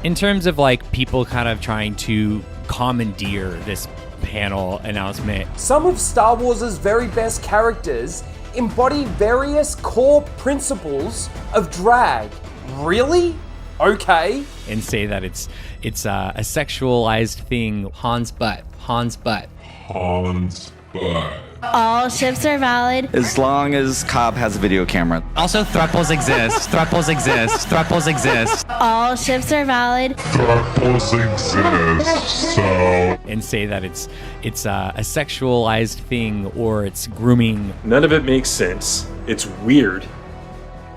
In terms of like people kind of trying to commandeer this panel announcement, some of Star Wars' very best characters embody various core principles of drag. Really? Okay. and say that it's a sexualized thing. Han's butt. All ships are valid. As long as Cobb has a video camera. Also, thruples exist. All ships are valid. And say that it's a sexualized thing or it's grooming. None of it makes sense. It's weird.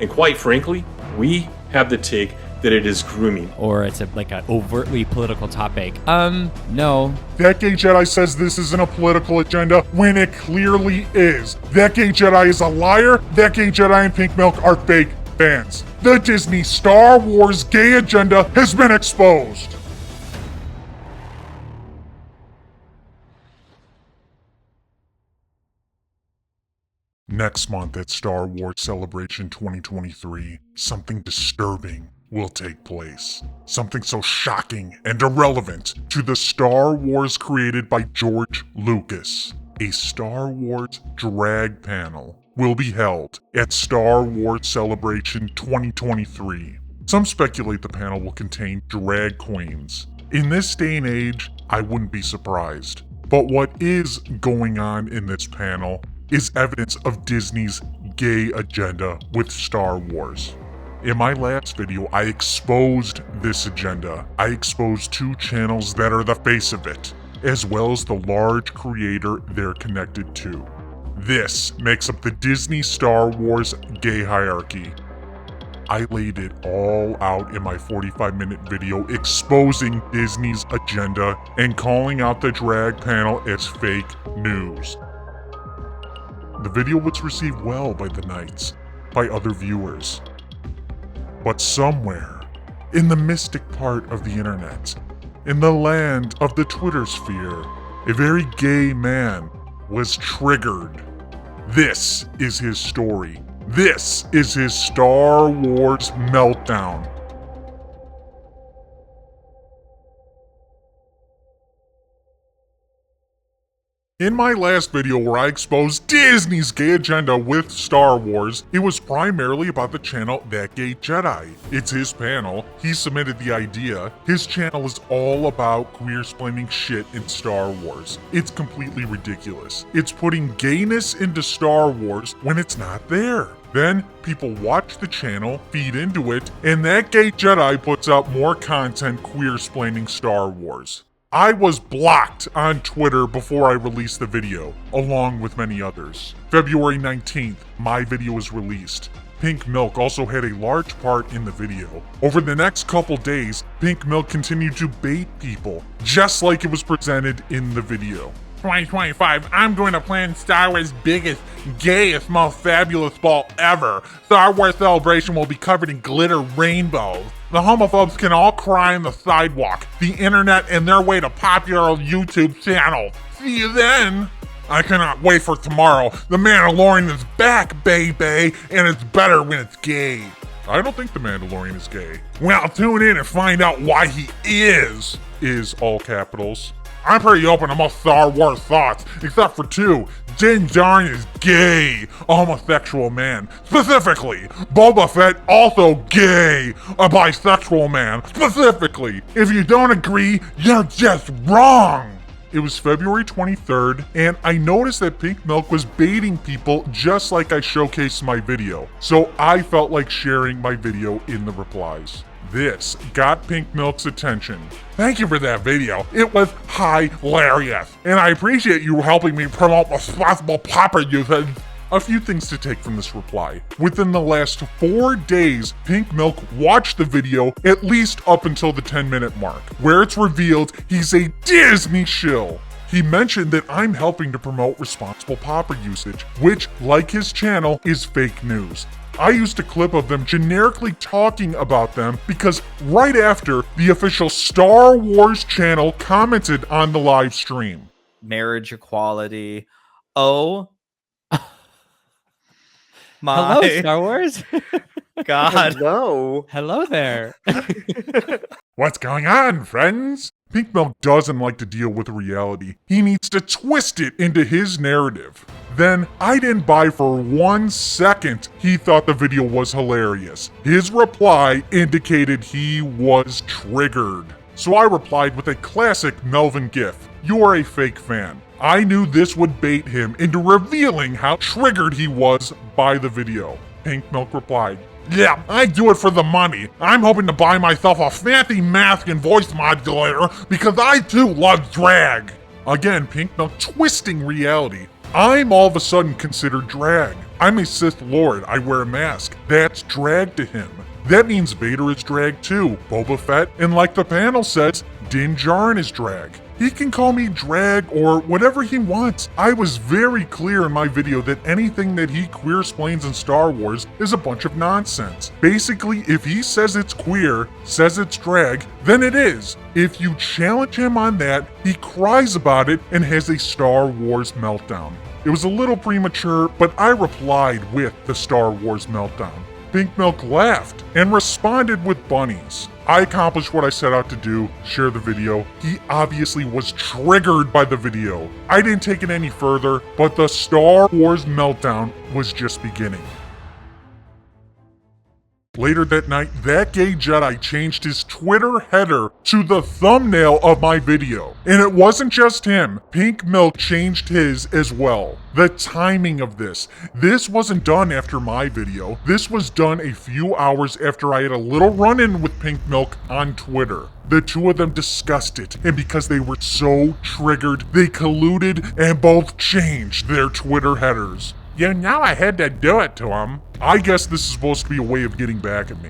And quite frankly, we have the take that it is grooming. Or it's like an overtly political topic. No. That gay Jedi says this isn't a political agenda when it clearly is. That gay Jedi is a liar. That gay Jedi and Pink Milk are fake fans. The Disney Star Wars gay agenda has been exposed. Next month at Star Wars Celebration 2023, something disturbing will take place. Something so shocking and irrelevant to the Star Wars created by George Lucas. A Star Wars drag panel will be held at Star Wars Celebration 2023. Some speculate the panel will contain drag queens. In this day and age, I wouldn't be surprised. But what is going on in this panel is evidence of Disney's gay agenda with Star Wars. In my last video, I exposed this agenda. I exposed 2 channels that are the face of it, as well as the large creator they're connected to. This makes up the Disney Star Wars gay hierarchy. I laid it all out in my 45-minute video exposing Disney's agenda and calling out the drag panel as fake news. The video was received well by the Knights, by other viewers. But somewhere, in the mystic part of the internet, in the land of the Twitter sphere, a very gay man was triggered. This is his story. This is his Star Wars meltdown. In my last video where I exposed Disney's gay agenda with Star Wars, it was primarily about the channel That Gay Jedi. It's his panel, he submitted the idea, his channel is all about queer-splaining shit in Star Wars. It's completely ridiculous. It's putting gayness into Star Wars when it's not there. Then people watch the channel, feed into it, and That Gay Jedi puts out more content queer-splaining Star Wars. I was blocked on Twitter before I released the video, along with many others. February 19th, my video was released. Pink Milk also had a large part in the video. Over the next couple days, Pink Milk continued to bait people, just like it was presented in the video. 2025, I'm going to plan Star Wars' biggest, gayest, most fabulous ball ever. Star Wars Celebration will be covered in glitter rainbows. The homophobes can all cry on the sidewalk, the internet, and their way to popular YouTube channels. See you then! I cannot wait for tomorrow. The Mandalorian is back, baby, and it's better when it's gay. I don't think the Mandalorian is gay. Well, tune in and find out why he is all capitals. I'm pretty open to most Star Wars thoughts, except for 2. Din Djarin is gay, a homosexual man. Specifically, Boba Fett also gay, a bisexual man. Specifically, if you don't agree, you're just wrong. It was February 23rd, and I noticed that Pink Milk was baiting people just like I showcased in my video, so I felt like sharing my video in the replies. This got Pink Milk's attention. Thank you for that video. It was hilarious. And I appreciate you helping me promote responsible popper usage. A few things to take from this reply. Within the last 4 days, Pink Milk watched the video at least up until the 10-minute mark, where it's revealed he's a Disney shill. He mentioned that I'm helping to promote responsible popper usage, which, like his channel, is fake news. I used a clip of them generically talking about them because right after, the official Star Wars channel commented on the live stream. Marriage equality. Oh. My Hello, Star Wars. God. Hello. Hello there. What's going on, friends? Pink Milk doesn't like to deal with reality. He needs to twist it into his narrative. Then, I didn't buy for 1 second he thought the video was hilarious. His reply indicated he was triggered. So I replied with a classic Melvin gif. You are a fake fan. I knew this would bait him into revealing how triggered he was by the video. Pink Milk replied, yeah, I do it for the money. I'm hoping to buy myself a fancy mask and voice modulator because I too love drag. Again, Pink Milk twisting reality. I'm all of a sudden considered drag. I'm a Sith Lord, I wear a mask. That's drag to him. That means Vader is drag too, Boba Fett, and like the panel says, Din Djarin is drag. He can call me drag or whatever he wants. I was very clear in my video that anything that he queer-splains in Star Wars is a bunch of nonsense. Basically, if he says it's queer, says it's drag, then it is. If you challenge him on that, he cries about it and has a Star Wars meltdown. It was a little premature, but I replied with the Star Wars meltdown. Pink Milk laughed and responded with bunnies. I accomplished what I set out to do, share the video. He obviously was triggered by the video. I didn't take it any further, but the Star Wars meltdown was just beginning. Later that night, that gay Jedi changed his Twitter header to the thumbnail of my video. And it wasn't just him. Pink Milk changed his as well. The timing of this wasn't done after my video. This was done a few hours after I had a little run-in with Pink Milk on Twitter. The two of them discussed it, and because they were so triggered, they colluded and both changed their Twitter headers. You know I had to do it to him. I guess this is supposed to be a way of getting back at me.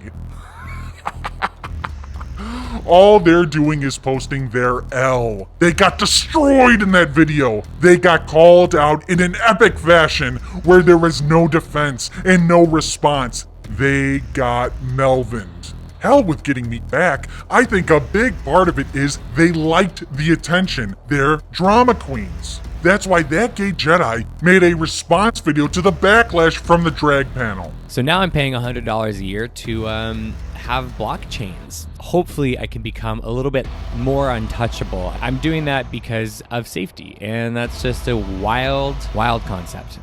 All they're doing is posting their L. They got destroyed in that video. They got called out in an epic fashion where there was no defense and no response. They got Melvined. Hell with getting me back, I think a big part of it is they liked the attention. They're drama queens. That's why that gay Jedi made a response video to the backlash from the drag panel. So now I'm paying $100 a year to have blockchains. Hopefully I can become a little bit more untouchable. I'm doing that because of safety, and that's just a wild concept.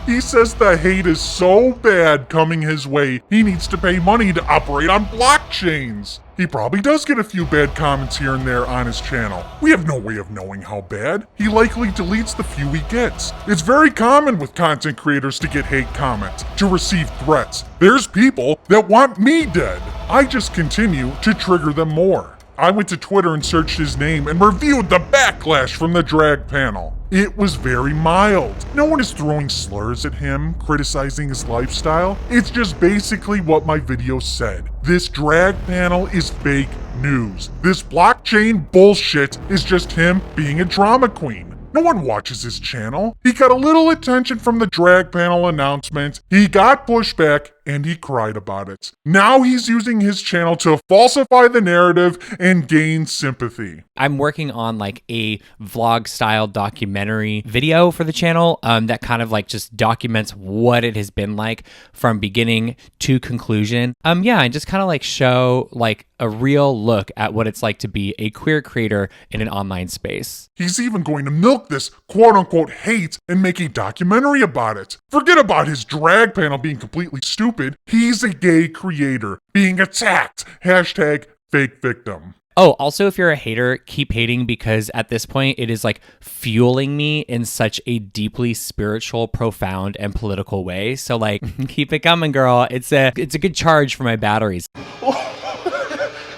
He says the hate is so bad coming his way, he needs to pay money to operate on blockchains. He probably does get a few bad comments here and there on his channel. We have no way of knowing how bad. He likely deletes the few he gets. It's very common with content creators to get hate comments, to receive threats. There's people that want me dead. I just continue to trigger them more. I went to Twitter and searched his name and reviewed the backlash from the drag panel. It was very mild. No one is throwing slurs at him, criticizing his lifestyle. It's just basically what my video said. This drag panel is fake news. This blockchain bullshit is just him being a drama queen. No one watches his channel. He got a little attention from the drag panel announcement. He got pushback and he cried about it. Now he's using his channel to falsify the narrative and gain sympathy. I'm working on like a vlog style documentary video for the channel that kind of like just documents what it has been like from beginning to conclusion. And just kind of like show like a real look at what it's like to be a queer creator in an online space. He's even going to milk this quote-unquote hate and make a documentary about it. Forget about his drag panel being completely stupid. He's a gay creator being attacked. Hashtag fake victim. Oh, also, if you're a hater, keep hating, because at this point it is like fueling me in such a deeply spiritual, profound, and political way. So like, keep it coming, girl. It's a good charge for my batteries.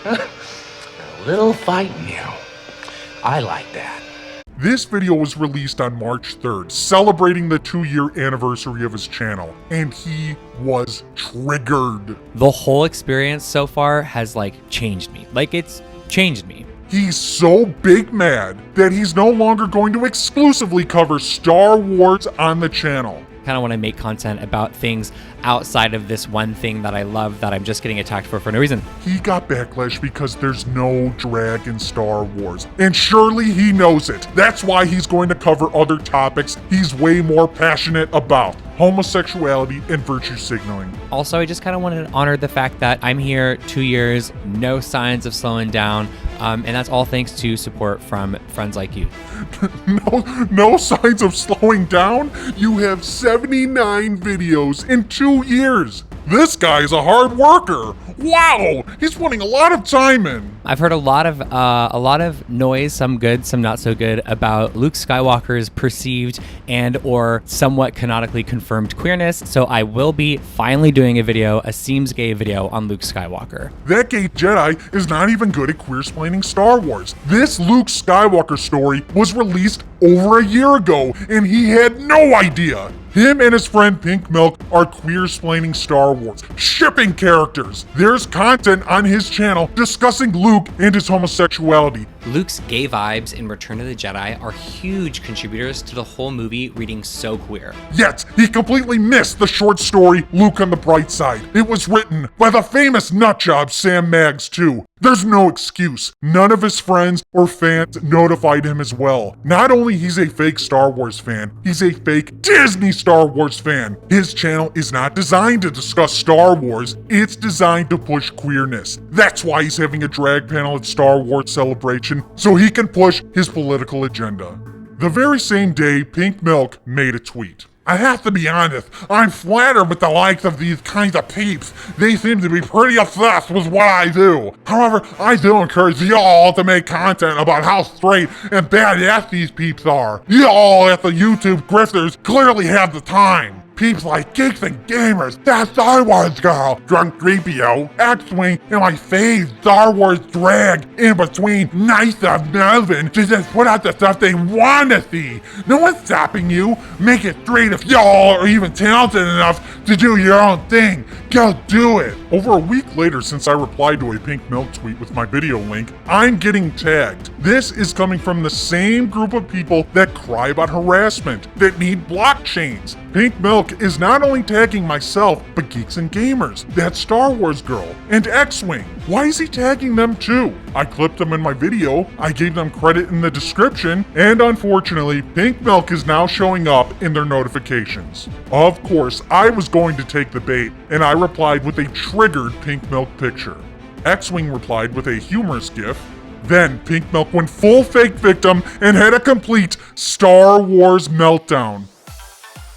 A little fight now. I like that. This video was released on March 3rd, celebrating the 2-year anniversary of his channel, and he was triggered. The whole experience so far has like changed me. Like, it's changed me. He's so big mad that he's no longer going to exclusively cover Star Wars on the channel. Kind of want to make content about things outside of this one thing that I love that I'm just getting attacked for no reason. He got backlash because there's no drag in Star Wars, and surely he knows it. That's why he's going to cover other topics he's way more passionate about. homosexuality, and virtue signaling. Also, I just kind of wanted to honor the fact that I'm here 2 years, no signs of slowing down, and that's all thanks to support from friends like you. No signs of slowing down? You have 79 videos in 2 years. This guy is a hard worker. Wow, he's putting a lot of time in. I've heard a lot of noise, some good, some not so good, about Luke Skywalker's perceived and or somewhat canonically confirmed queerness. So I will be finally doing a seems gay video on Luke Skywalker. That gay Jedi is not even good at queer-splaining Star Wars. This Luke Skywalker story was released over a year ago, and he had no idea. Him and his friend Pink Milk are queer-splaining Star Wars, shipping characters. There's content on his channel discussing Luke and his homosexuality. Luke's gay vibes in Return of the Jedi are huge contributors to the whole movie reading so queer. Yet, he completely missed the short story Luke on the Bright Side. It was written by the famous nutjob Sam Maggs too. There's no excuse. None of his friends or fans notified him as well. Not only he's a fake Star Wars fan, he's a fake Disney Star Wars fan. His channel is not designed to discuss Star Wars, it's designed to push queerness. That's why he's having a drag panel at Star Wars Celebration, so he can push his political agenda. The very same day, Pink Milk made a tweet. I have to be honest, I'm flattered with the likes of these kinds of peeps. They seem to be pretty obsessed with what I do. However, I do encourage y'all to make content about how straight and badass these peeps are. Y'all at the YouTube grifters clearly have the time. Peeps like Geeks and Gamers, That Star Wars Girl, Drunk 3PO, X-Wing, and my fave Star Wars drag in between nice of Melvin to just put out the stuff they want to see. No one's stopping you. Make it straight if y'all are even talented enough to do your own thing. Go do it. Over a week later, since I replied to a Pink Milk tweet with my video link, I'm getting tagged. This is coming from the same group of people that cry about harassment, that need blockchains. Pink Milk is not only tagging myself, but Geeks and Gamers, That Star Wars Girl, and X-Wing. Why is he tagging them too? I clipped them in my video, I gave them credit in the description, and unfortunately, Pink Milk is now showing up in their notifications. Of course, I was going to take the bait, and I replied with a triggered Pink Milk picture. X-Wing replied with a humorous gif. Then Pink Milk went full fake victim and had a complete Star Wars meltdown.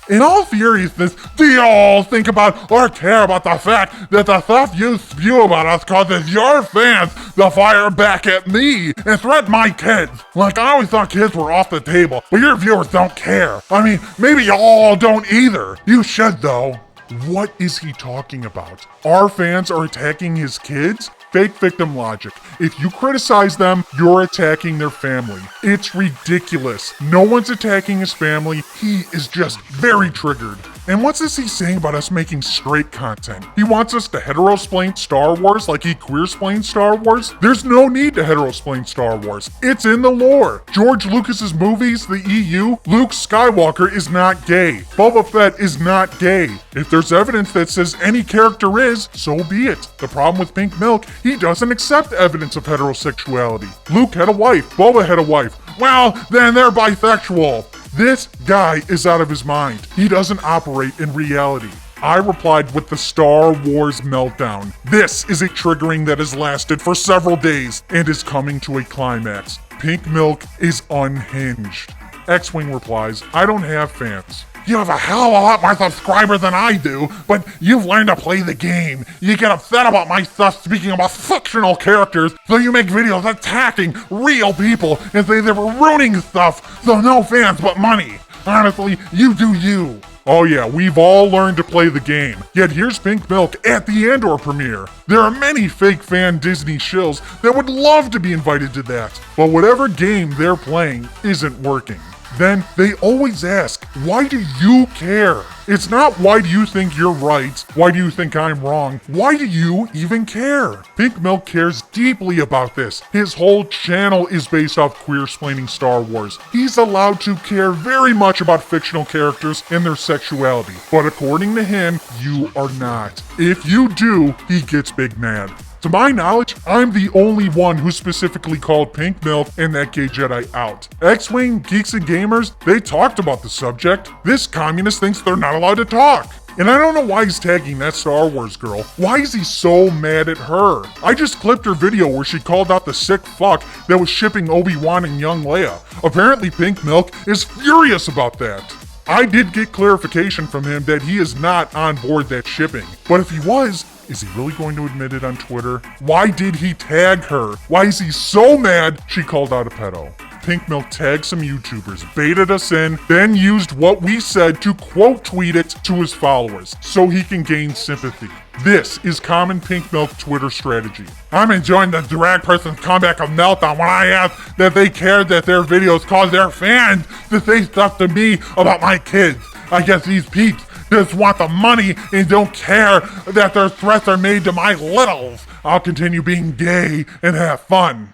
In all seriousness, do you all think about or care about the fact that the stuff you spew about us causes your fans to fire back at me and threaten my kids? Like, I always thought kids were off the table, but your viewers don't care. I mean, maybe y'all don't either. You should though. What is he talking about? Our fans are attacking his kids? Fake victim logic. If you criticize them, you're attacking their family. It's ridiculous. No one's attacking his family. He is just very triggered. And what's this he's saying about us making straight content? He wants us to hetero-splain Star Wars like he queer-splained Star Wars? There's no need to hetero-splain Star Wars. It's in the lore. George Lucas's movies, the EU, Luke Skywalker is not gay. Boba Fett is not gay. If there's evidence that says any character is, so be it. The problem with Pink Milk, he doesn't accept evidence of heterosexuality. Luke had a wife. Boba had a wife. Well, then they're bisexual. This guy is out of his mind. He doesn't operate in reality. I replied with the Star Wars meltdown. This is a triggering that has lasted for several days and is coming to a climax. Pink Milk is unhinged. X-Wing replies, I don't have fans. You have a hell of a lot more subscribers than I do, but you've learned to play the game. You get upset about my stuff speaking about fictional characters, so you make videos attacking real people and say they were ruining stuff, so no fans but money. Honestly, you do you. Oh yeah, we've all learned to play the game. Yet here's Pink Milk at the Andor premiere. There are many fake fan Disney shills that would love to be invited to that, but whatever game they're playing isn't working. Then they always ask, why do you care? It's not why do you think you're right, why do you think I'm wrong, why do you even care? Pink Milk cares deeply about this. His whole channel is based off queer-splaining Star Wars. He's allowed to care very much about fictional characters and their sexuality, but according to him, you are not. If you do, he gets big mad. To my knowledge, I'm the only one who specifically called Pink Milk and that gay Jedi out. X-Wing, Geeks and Gamers, they talked about the subject. This communist thinks they're not allowed to talk. And I don't know why he's tagging that Star Wars girl. Why is he so mad at her? I just clipped her video where she called out the sick fuck that was shipping Obi-Wan and young Leia. Apparently Pink Milk is furious about that. I did get clarification from him that he is not on board that shipping. But if he was, is he really going to admit it on Twitter? Why did he tag her? Why is he so mad she called out a pedo? Pink Milk tagged some YouTubers, baited us in, then used what we said to quote tweet it to his followers so he can gain sympathy. This is common Pink Milk Twitter strategy. I'm enjoying the drag person's comeback of Meltdown when I asked that they cared that their videos caused their fans to say stuff to me about my kids. I guess these peeps just want the money and don't care that their threats are made to my littles. I'll continue being gay and have fun.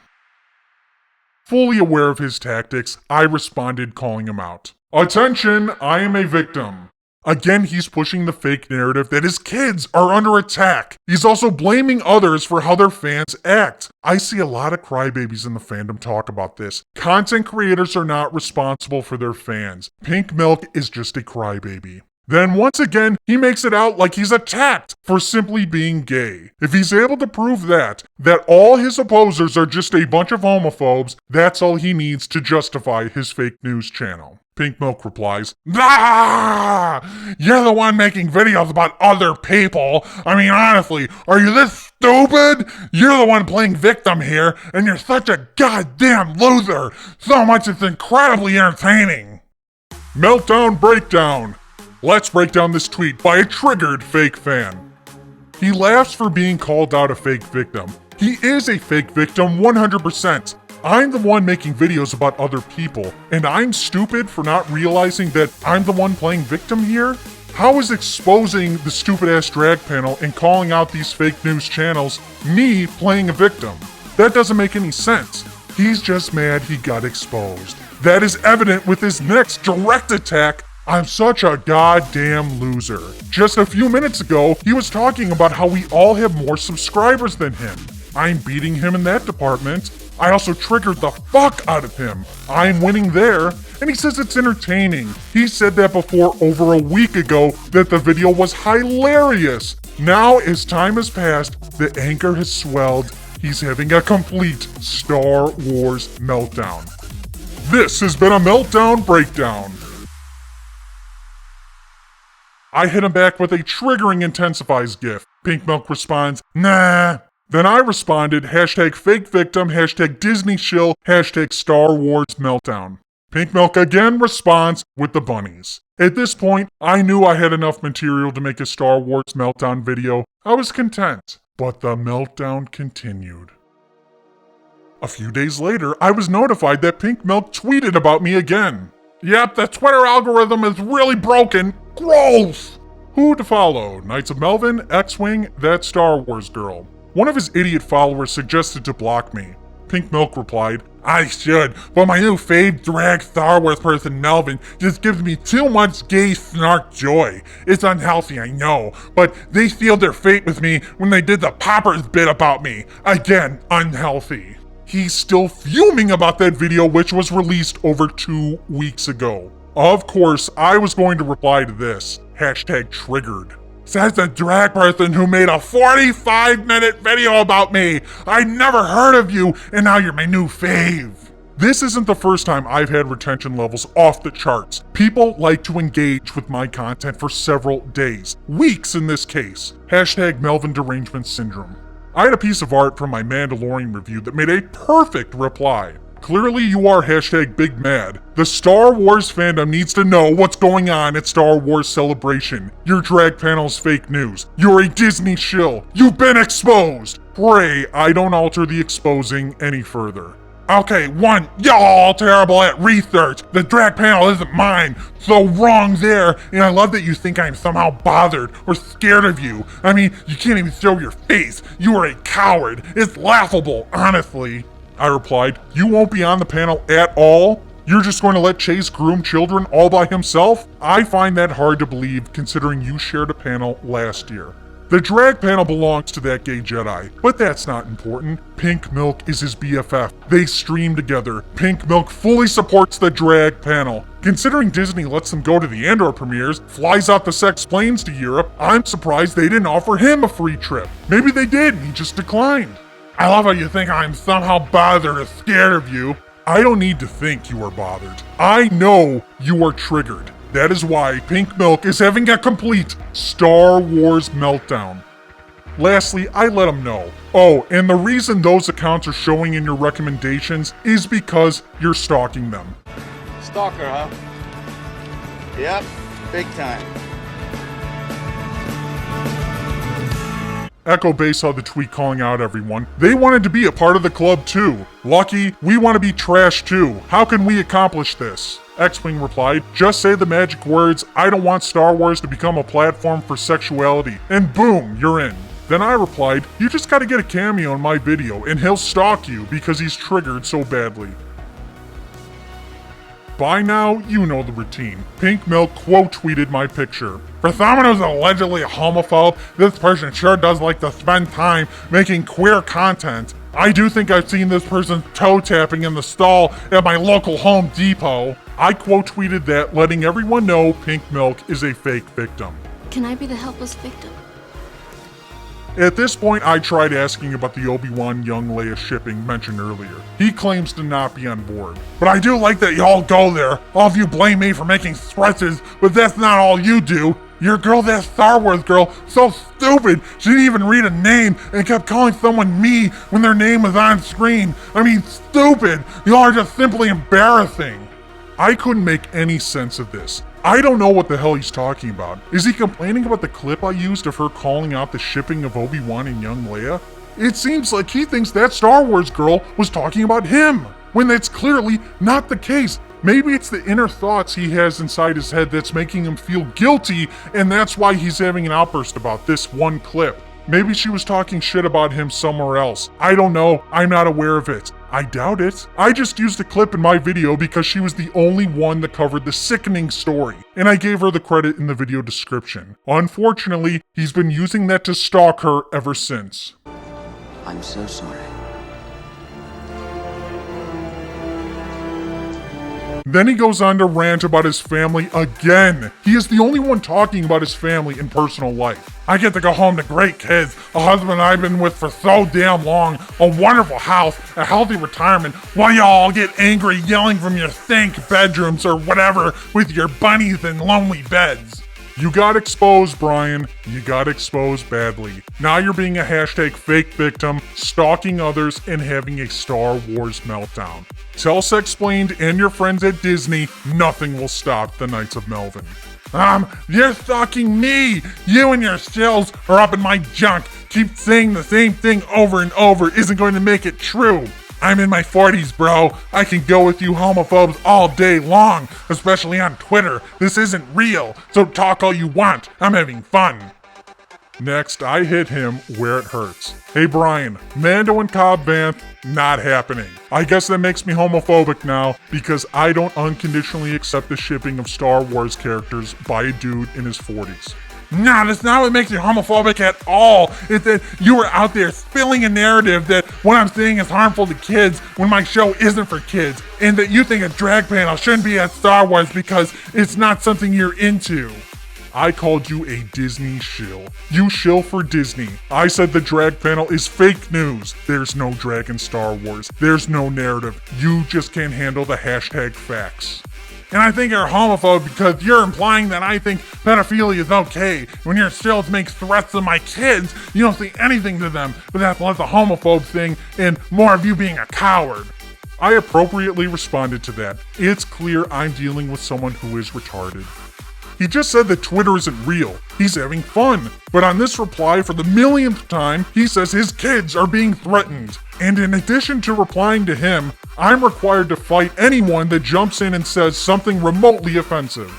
Fully aware of his tactics, I responded calling him out. Attention, I am a victim. Again, he's pushing the fake narrative that his kids are under attack. He's also blaming others for how their fans act. I see a lot of crybabies in the fandom talk about this. Content creators are not responsible for their fans. Pink Milk is just a crybaby. Then once again, he makes it out like he's attacked for simply being gay. If he's able to prove that all his opposers are just a bunch of homophobes, that's all he needs to justify his fake news channel. Pink Milk replies, "Ah! You're the one making videos about other people. I mean, honestly, are you this stupid? You're the one playing victim here, and you're such a goddamn loser. So much it's incredibly entertaining." Meltdown Breakdown. Let's break down this tweet by a triggered fake fan. He laughs for being called out a fake victim. He is a fake victim 100%. I'm the one making videos about other people, and I'm stupid for not realizing that I'm the one playing victim here? How is exposing the stupid-ass drag panel and calling out these fake news channels me playing a victim? That doesn't make any sense. He's just mad he got exposed. That is evident with his next direct attack. I'm such a goddamn loser. Just a few minutes ago, he was talking about how we all have more subscribers than him. I'm beating him in that department. I also triggered the fuck out of him. I'm winning there. And he says it's entertaining. He said that before over a week ago that the video was hilarious. Now, as time has passed, the anger has swelled. He's having a complete Star Wars meltdown. This has been a Meltdown Breakdown. I hit him back with a triggering intensifies gif. Pink Milk responds, "Nah." Then I responded, hashtag fake victim, hashtag Disney shill, hashtag Star Wars meltdown. Pink Milk again responds with the bunnies. At this point, I knew I had enough material to make a Star Wars meltdown video. I was content. But the meltdown continued. A few days later, I was notified that Pink Milk tweeted about me again. Yep, the Twitter algorithm is really broken. Gross! Who to follow? Knights of Melvin, X-Wing, that Star Wars girl. One of his idiot followers suggested to block me. Pink Milk replied, "I should, but my new fave drag Star Wars person Melvin just gives me too much gay snark joy. It's unhealthy, I know, but they sealed their fate with me when they did the poppers bit about me. Again, unhealthy." He's still fuming about that video, which was released over 2 weeks ago. Of course, I was going to reply to this. Hashtag triggered. Says the drag person who made a 45-minute video about me. I never heard of you, and now you're my new fave. This isn't the first time I've had retention levels off the charts. People like to engage with my content for several days. Weeks in this case. Hashtag Melvin derangement syndrome. I had a piece of art from my Mandalorian review that made a perfect reply. Clearly you are hashtag big mad. The Star Wars fandom needs to know what's going on at Star Wars Celebration. Your drag panel's fake news. You're a Disney shill. You've been exposed. Pray I don't alter the exposing any further. Okay, 1, y'all terrible at research. The drag panel isn't mine. So wrong there, and I love that you think I'm somehow bothered or scared of you. I mean, you can't even show your face. You are a coward. It's laughable, honestly. I replied, "You won't be on the panel at all? You're just going to let Chase groom children all by himself? I find that hard to believe considering you shared a panel last year." The drag panel belongs to that gay Jedi, but that's not important. Pink Milk is his BFF. They stream together. Pink Milk fully supports the drag panel. Considering Disney lets them go to the Andor premieres, flies out the sex planes to Europe, I'm surprised they didn't offer him a free trip. Maybe they did and he just declined. I love how you think I'm somehow bothered or scared of you. I don't need to think you are bothered. I know you are triggered. That is why Pink Milk is having a complete Star Wars meltdown. Lastly, I let him know. Oh, and the reason those accounts are showing in your recommendations is because you're stalking them. Stalker, huh? Yep, big time. Echo Base saw the tweet calling out everyone. They wanted to be a part of the club too. Lucky, we want to be trash too. How can we accomplish this? X-Wing replied, just say the magic words, I don't want Star Wars to become a platform for sexuality, and boom, you're in. Then I replied, you just gotta get a cameo in my video and he'll stalk you because he's triggered so badly. By now, you know the routine. Pink Milk quote tweeted my picture. For someone who's allegedly a homophobe, this person sure does like to spend time making queer content. I do think I've seen this person toe tapping in the stall at my local Home Depot. I quote tweeted that, letting everyone know Pink Milk is a fake victim. Can I be the helpless victim? At this point, I tried asking about the Obi-Wan young Leia shipping mentioned earlier. He claims to not be on board. But I do like that y'all go there. All of you blame me for making stretches, but that's not all you do. Your girl, that Star Wars girl, so stupid, she didn't even read a name and kept calling someone me when their name was on screen. I mean, stupid. Y'all are just simply embarrassing. I couldn't make any sense of this. I don't know what the hell he's talking about. Is he complaining about the clip I used of her calling out the shipping of Obi-Wan and young Leia? It seems like he thinks that Star Wars girl was talking about him, when that's clearly not the case. Maybe it's the inner thoughts he has inside his head that's making him feel guilty, and that's why he's having an outburst about this one clip. Maybe she was talking shit about him somewhere else. I don't know. I'm not aware of it. I doubt it. I just used a clip in my video because she was the only one that covered the sickening story, and I gave her the credit in the video description. Unfortunately, he's been using that to stalk her ever since. I'm so sorry. Then he goes on to rant about his family again. He is the only one talking about his family and personal life. I get to go home to great kids, a husband I've been with for so damn long, a wonderful house, a healthy retirement, while y'all get angry yelling from your stank bedrooms or whatever with your bunnies and lonely beds. You got exposed, Brian. You got exposed badly. Now you're being a hashtag fake victim, stalking others, and having a Star Wars meltdown. Tell Sexplained and your friends at Disney, nothing will stop the Knights of Melvin. You're stalking me! You and your shells are up in my junk. Keep saying the same thing over and over isn't going to make it true. I'm in my 40s, bro. I can go with you homophobes all day long, especially on Twitter. This isn't real, so talk all you want. I'm having fun. Next, I hit him where it hurts. Hey Brian, Mando and Cobb Vanth, not happening. I guess that makes me homophobic now, because I don't unconditionally accept the shipping of Star Wars characters by a dude in his 40s. Nah, that's not what makes you homophobic at all. It's that you are out there spilling a narrative that what I'm saying is harmful to kids when my show isn't for kids, and that you think a drag panel shouldn't be at Star Wars because it's not something you're into. I called you a Disney shill. You shill for Disney. I said the drag panel is fake news. There's no drag in Star Wars. There's no narrative. You just can't handle the hashtag facts. And I think you're a homophobe because you're implying that I think pedophilia is okay. When your shills make threats to my kids, you don't say anything to them, but that's less a homophobe thing and more of you being a coward. I appropriately responded to that. It's clear I'm dealing with someone who is retarded. He just said that Twitter isn't real. He's having fun. But on this reply, for the millionth time, he says his kids are being threatened. And in addition to replying to him, I'm required to fight anyone that jumps in and says something remotely offensive.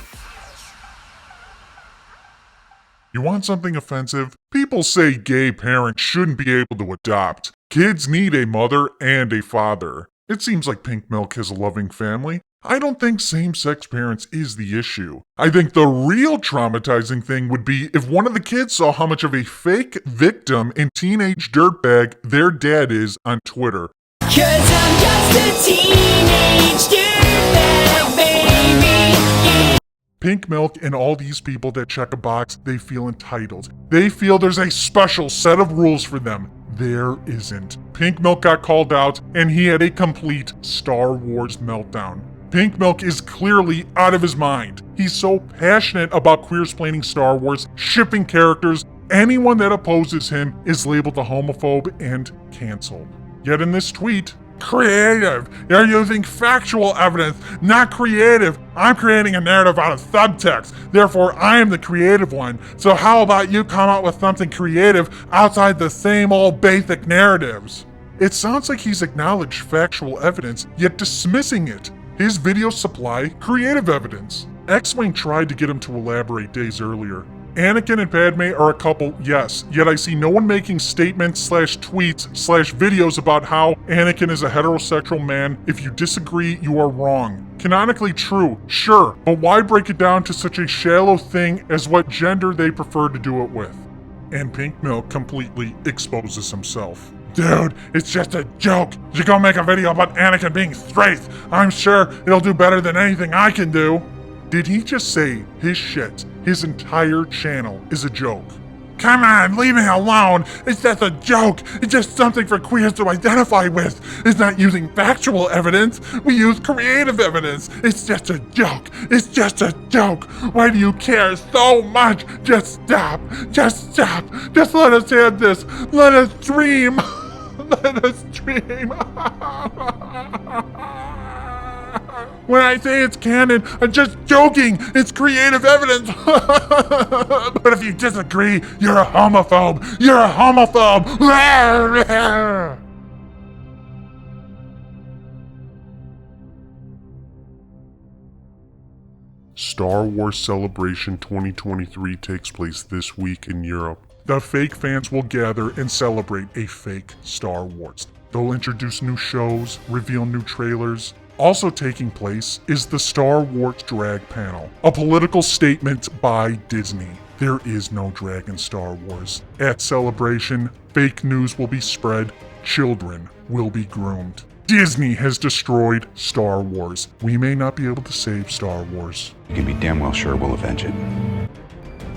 You want something offensive? People say gay parents shouldn't be able to adopt. Kids need a mother and a father. It seems like Pink Milk has a loving family. I don't think same-sex parents is the issue. I think the real traumatizing thing would be if one of the kids saw how much of a fake victim and teenage dirtbag their dad is on Twitter. 'Cause I'm just a teenage dirtbag, baby. Pink Milk and all these people that check a box, they feel entitled. They feel there's a special set of rules for them. There isn't. Pink Milk got called out, and he had a complete Star Wars meltdown. Pink Milk is clearly out of his mind. He's so passionate about queer-splaining Star Wars, shipping characters. Anyone that opposes him is labeled a homophobe and canceled. Yet in this tweet, creative. You're using factual evidence, not creative. I'm creating a narrative out of subtext. Therefore, I am the creative one. So how about you come up with something creative outside the same old basic narratives? It sounds like he's acknowledged factual evidence, yet dismissing it. His videos supply creative evidence. X-Wing tried to get him to elaborate days earlier. Anakin and Padme are a couple, yes, yet I see no one making statements/tweets/videos about how Anakin is a heterosexual man. If you disagree, you are wrong. Canonically true, sure, but why break it down to such a shallow thing as what gender they prefer to do it with? And Pink Milk completely exposes himself. Dude, it's just a joke. You go make a video about Anakin being straight. I'm sure it'll do better than anything I can do. Did he just say his shit, his entire channel, is a joke? Come on, leave me alone. It's just a joke. It's just something for queers to identify with. It's not using factual evidence. We use creative evidence. It's just a joke. It's just a joke. Why do you care so much? Just stop. Just stop. Just let us have this. Let us dream. Let us dream. When I say it's canon, I'm just joking. It's creative evidence. But if you disagree, you're a homophobe. You're a homophobe. Star Wars Celebration 2023 takes place this week in Europe. The fake fans will gather and celebrate a fake Star Wars. They'll introduce new shows, reveal new trailers. Also taking place is the Star Wars Drag Panel, a political statement by Disney. There is no drag in Star Wars. At Celebration, fake news will be spread, children will be groomed. Disney has destroyed Star Wars. We may not be able to save Star Wars. You can be damn well sure we'll avenge it.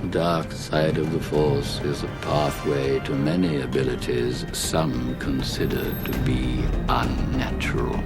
The dark side of the Force is a pathway to many abilities some consider to be unnatural.